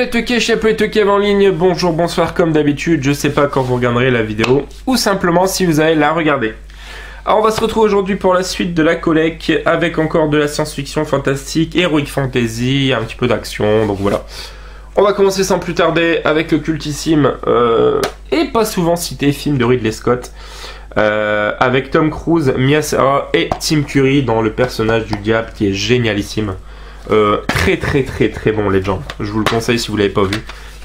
Salut Tuké, Chapeau Tuké en ligne, bonjour, bonsoir comme d'habitude, je sais pas quand vous regarderez la vidéo, ou simplement si vous allez la regarder. Alors on va se retrouver aujourd'hui pour la suite de la collecte, avec encore de la science-fiction fantastique, heroic fantasy, un petit peu d'action, donc voilà. On va commencer sans plus tarder avec le cultissime, et pas souvent cité, film de Ridley Scott, avec Tom Cruise, Mia Sara et Tim Curry dans le personnage du diable qui est génialissime. Très bon Legend. Je vous le conseille si vous l'avez pas vu.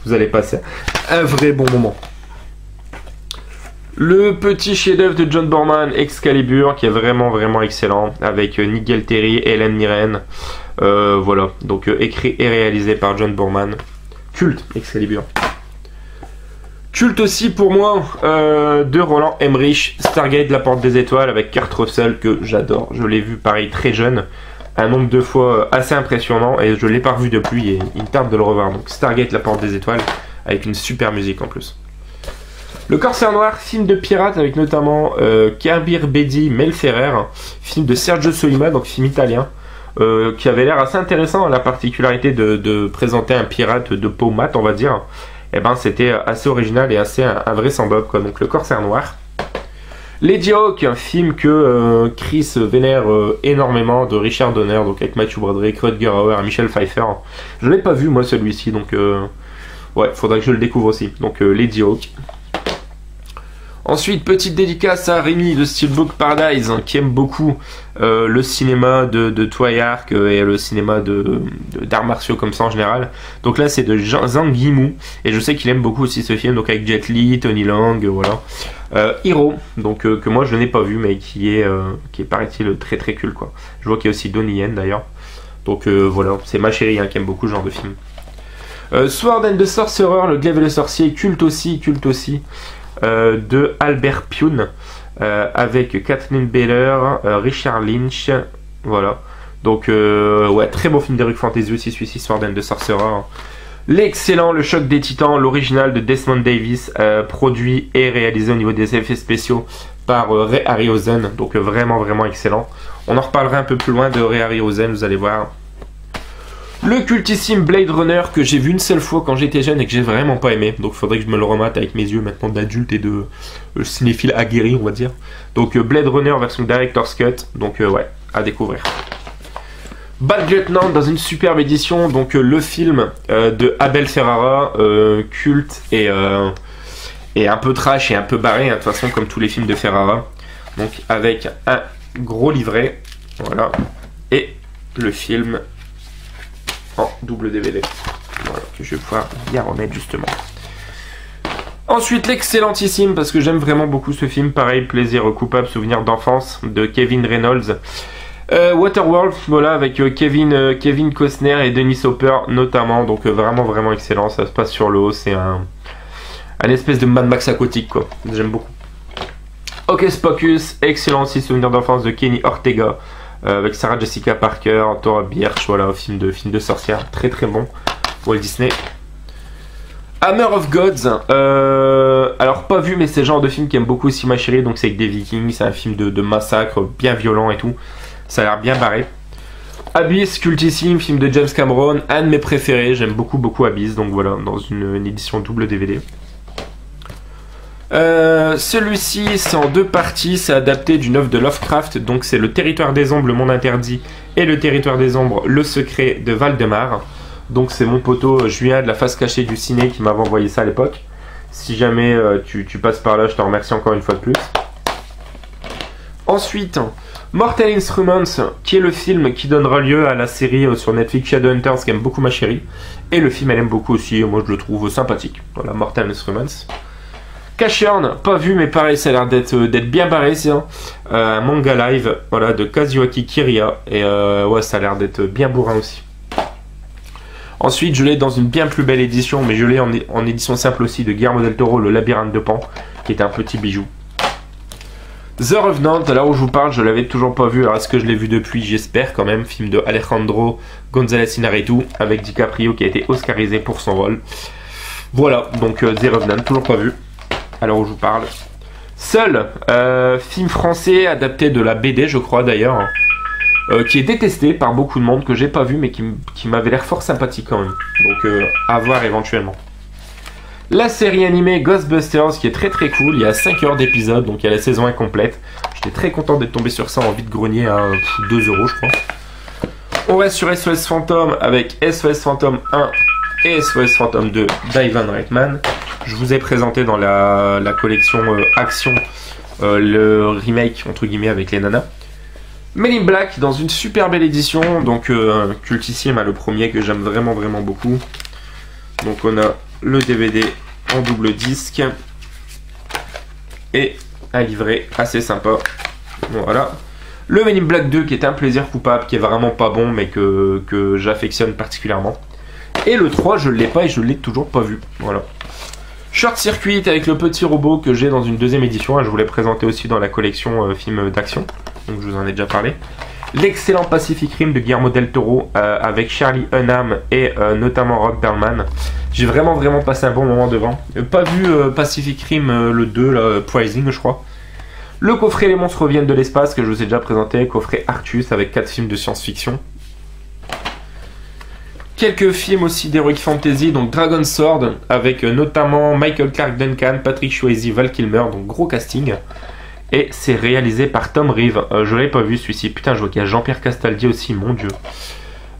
Vous allez passer un vrai bon moment. Le petit chef-d'œuvre de John Boorman, Excalibur, qui est vraiment excellent, avec Nigel Terry et Helen Mirren. Voilà, donc écrit et réalisé par John Boorman. Culte, Excalibur. Culte aussi pour moi de Roland Emmerich, Stargate, la porte des étoiles, avec Kurt Russell, que j'adore. Je l'ai vu pareil très jeune. Un nombre de fois assez impressionnant et je l'ai pas revu depuis et il me tarde de le revoir. Donc Stargate, la porte des étoiles, avec une super musique en plus. Le Corsaire Noir, film de pirate avec notamment Kabir Bedi Mel Ferrer, film de Sergio Solima, donc film italien, qui avait l'air assez intéressant. La particularité de présenter un pirate de peau mate, on va dire, et ben c'était assez original et assez invraisemblable quoi. Donc le Corsaire Noir. Lady Hawk, un film que Chris vénère énormément, de Richard Donner, donc avec Matthew Broderick, Rutger Hauer et Michelle Pfeiffer. Je l'ai pas vu moi celui-ci, donc ouais, faudrait que je le découvre aussi. Donc Lady Hawk. Ensuite, petite dédicace à Rémi de Steelbook Paradise, qui aime beaucoup le cinéma de Toyark et le cinéma d'arts martiaux comme ça en général. Donc là, c'est de Zhang Yimou, et je sais qu'il aime beaucoup aussi ce film, donc avec Jet Li, Tony Leung, voilà. Hero, donc que moi je n'ai pas vu, mais qui est paraît-il très cool quoi. Je vois qu'il y a aussi Donnie Yen d'ailleurs. Donc voilà, c'est ma chérie qui aime beaucoup ce genre de film. Sword and the Sorcerer, le glaive et le sorcier, culte aussi. De Albert Pyun avec Kathleen Beller, Richard Lynch, voilà. Donc ouais, très beau film d'Heroic Fantasy aussi celui-ci, Sword and the Sorcerer. L'excellent Le Choc des Titans, l'original de Desmond Davis, produit et réalisé au niveau des effets spéciaux par Ray Harryhausen, donc vraiment excellent. On en reparlera un peu plus loin de Ray Harryhausen, vous allez voir. Le cultissime Blade Runner que j'ai vu une seule fois quand j'étais jeune et que j'ai vraiment pas aimé. Donc il faudrait que je me le remate avec mes yeux maintenant d'adulte et de cinéphile aguerri on va dire. Donc Blade Runner version Director's Cut. Donc ouais, à découvrir. Bad Lieutenant dans une superbe édition. Donc le film de Abel Ferrara, culte et un peu trash et un peu barré. De toute façon comme tous les films de Ferrara. Donc avec un gros livret. Voilà. Et le film en double DVD, voilà, que je vais pouvoir bien remettre justement. Ensuite l'excellentissime, parce que j'aime vraiment beaucoup ce film, pareil, plaisir coupable, souvenir d'enfance, de Kevin Reynolds, Waterworld, voilà, avec Kevin Costner et Dennis Hopper notamment, donc vraiment excellent, ça se passe sur l'eau, c'est un espèce de Mad Max aquatique quoi, j'aime beaucoup. Hocus Pocus, excellent aussi, souvenir d'enfance de Kenny Ortega, avec Sarah Jessica Parker, Thora Birch, voilà, film de sorcière, très bon, Walt Disney. Hammer of Gods, alors pas vu mais c'est le genre de film qu'aime beaucoup aussi ma chérie, donc c'est avec des vikings, c'est un film de massacre, bien violent et tout, ça a l'air bien barré. Abyss, cultissime, film de James Cameron, un de mes préférés, j'aime beaucoup Abyss, donc voilà, dans une édition double DVD. Celui-ci c'est en deux parties, c'est adapté d'une œuvre de Lovecraft, donc c'est le Territoire des Ombres, le Monde Interdit, et le Territoire des Ombres, le Secret de Valdemar. Donc c'est mon poteau Julien de la Face Cachée du Ciné qui m'avait envoyé ça à l'époque. Si jamais tu passes par là, je te remercie encore une fois de plus. Ensuite, Mortal Instruments, qui est le film qui donnera lieu à la série sur Netflix Shadowhunters, qui aime beaucoup ma chérie. Et le film elle aime beaucoup aussi, moi je le trouve sympathique. Voilà, Mortal Instruments. Cashern, pas vu mais pareil, ça a l'air d'être bien barré, c'est un manga live, voilà, de Kazuaki Kiriya, et ouais, ça a l'air d'être bien bourrin aussi. Ensuite, je l'ai dans une bien plus belle édition, mais je l'ai en édition simple aussi, de Guillermo del Toro, Le Labyrinthe de Pan, qui est un petit bijou. The Revenant, à l'heure où je vous parle, je l'avais toujours pas vu, alors est-ce que je l'ai vu depuis? J'espère quand même, film de Alejandro González Iñárritu, avec DiCaprio qui a été oscarisé pour son rôle. Voilà, donc The Revenant, toujours pas vu. Alors où je vous parle. Seul, film français adapté de la BD, je crois d'ailleurs. qui est détesté par beaucoup de monde, que j'ai pas vu, mais qui m'avait l'air fort sympathique quand même. Donc à voir éventuellement. La série animée Ghostbusters, qui est très très cool, il y a 5 heures d'épisode, donc il y a la saison incomplète. J'étais très content d'être tombé sur ça en vide-grenier à 2 euros je crois. On reste sur SOS Phantom avec SOS Phantom 1 et SOS Phantom 2 d'Ivan Reitman. Je vous ai présenté dans la collection Action le remake entre guillemets avec les nanas. Men in Black dans une super belle édition, donc cultissime, le premier que j'aime vraiment beaucoup. Donc on a le DVD en double disque et un livret assez sympa. Voilà. Le Men in Black 2 qui est un plaisir coupable, qui est vraiment pas bon mais que j'affectionne particulièrement. Et le 3 je l'ai pas et je l'ai toujours pas vu. Voilà. Short Circuit avec le petit robot que j'ai dans une deuxième édition. Je vous l'ai présenté aussi dans la collection film d'action. Donc je vous en ai déjà parlé. L'excellent Pacific Rim de Guillermo del Toro avec Charlie Hunnam et notamment Rob Perlman. J'ai vraiment passé un bon moment devant. Pas vu Pacific Rim le 2, là, Pricing je crois. Le coffret Les monstres reviennent de l'espace que je vous ai déjà présenté. Coffret Arctus avec 4 films de science-fiction. Quelques films aussi d'Heroic Fantasy, donc Dragon Sword avec notamment Michael Clark Duncan, Patrick Swayze, Val Kilmer, donc gros casting. Et c'est réalisé par Tom Reeve. Je l'avais pas vu celui-ci. Putain, je vois qu'il y a Jean-Pierre Castaldi aussi, mon dieu.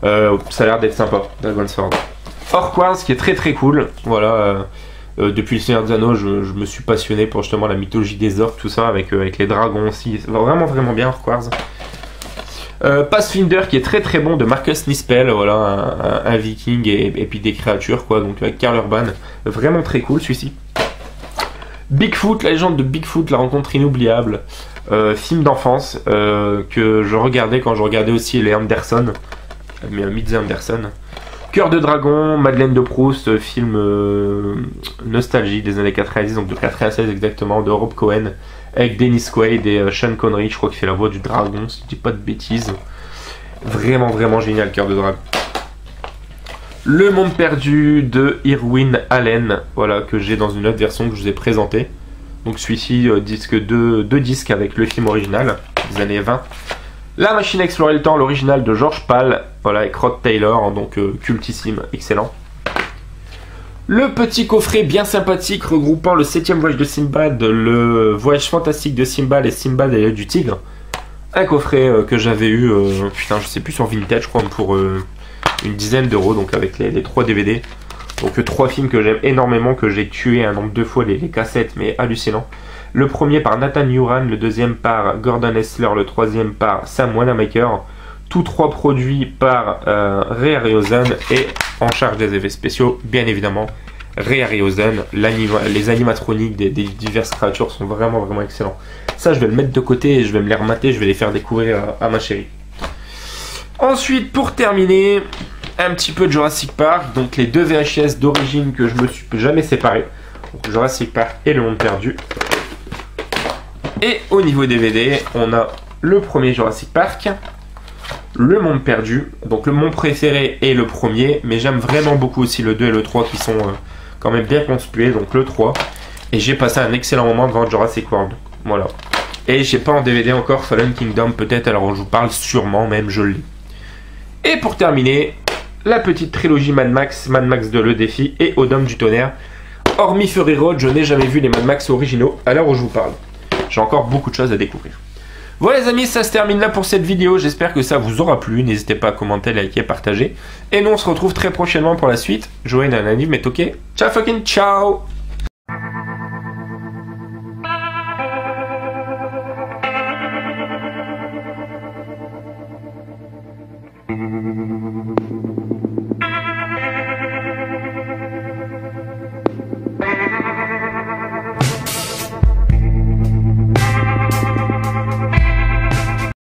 Ça a l'air d'être sympa, Dragon Sword. Orquars, qui est très cool. Voilà. Depuis le Seigneur des Anneaux, je me suis passionné pour justement la mythologie des orques, tout ça, avec les dragons aussi. Vraiment bien, Orquars. Pathfinder, qui est très bon, de Marcus Nispel. Voilà, un viking et puis des créatures, quoi. Donc avec Karl Urban. Vraiment très cool celui-ci. Bigfoot, la légende de Bigfoot, la rencontre inoubliable, film d'enfance que je regardais quand je regardais aussi les Anderson, Meet the Anderson. Cœur de dragon, Madeleine de Proust, film nostalgie des années 90, donc de 96 exactement, de Rob Cohen, avec Dennis Quaid et Sean Connery, je crois qu'il fait la voix du dragon, si je dis pas de bêtises. Vraiment génial, Cœur de dragon. Le Monde perdu de Irwin Allen, voilà, que j'ai dans une autre version que je vous ai présentée. Donc celui-ci, disque deux disques avec le film original des années 20. La machine à explorer le temps, l'original de George Pal, voilà, avec Rod Taylor, donc cultissime, excellent. Le petit coffret bien sympathique regroupant le 7e voyage de Sinbad, le voyage fantastique de Sinbad et Sinbad et l'œil du tigre. Un coffret que j'avais eu, putain, je sais plus, sur Vintage, je crois, pour une dizaine d'euros, donc avec les 3 DVD. Donc 3 films que j'aime énormément, que j'ai tué un nombre de fois les cassettes, mais hallucinant. Le premier par Nathan Uran, le deuxième par Gordon Hessler, le troisième par Sam Wanamaker. Tous 3 produits par Ray Harryhausen et en charge des effets spéciaux, bien évidemment, Ray Harryhausen. Les animatroniques des diverses créatures sont vraiment excellents. Ça, je vais le mettre de côté et je vais me les remater, je vais les faire découvrir à ma chérie. Ensuite, pour terminer, un petit peu de Jurassic Park, donc les 2 VHS d'origine que je me suis jamais séparé. Donc Jurassic Park et Le Monde perdu. Et au niveau DVD, on a le premier Jurassic Park, Le Monde perdu, donc le mon préféré est le premier, mais j'aime vraiment beaucoup aussi le 2 et le 3 qui sont quand même bien conspués, donc le 3. Et j'ai passé un excellent moment devant Jurassic World, voilà. Et j'ai pas en DVD encore Fallen Kingdom, peut-être, alors je vous parle sûrement, même je l'ai. Et pour terminer, la petite trilogie Mad Max 2 Le Défi et Au Dôme du Tonnerre. Hormis Fury Road, je n'ai jamais vu les Mad Max originaux à l'heure où je vous parle. J'ai encore beaucoup de choses à découvrir. Voilà les amis, ça se termine là pour cette vidéo. J'espère que ça vous aura plu. N'hésitez pas à commenter, liker, partager. Et nous on se retrouve très prochainement pour la suite. Joël Nanani, mais ok. Ciao fucking ciao.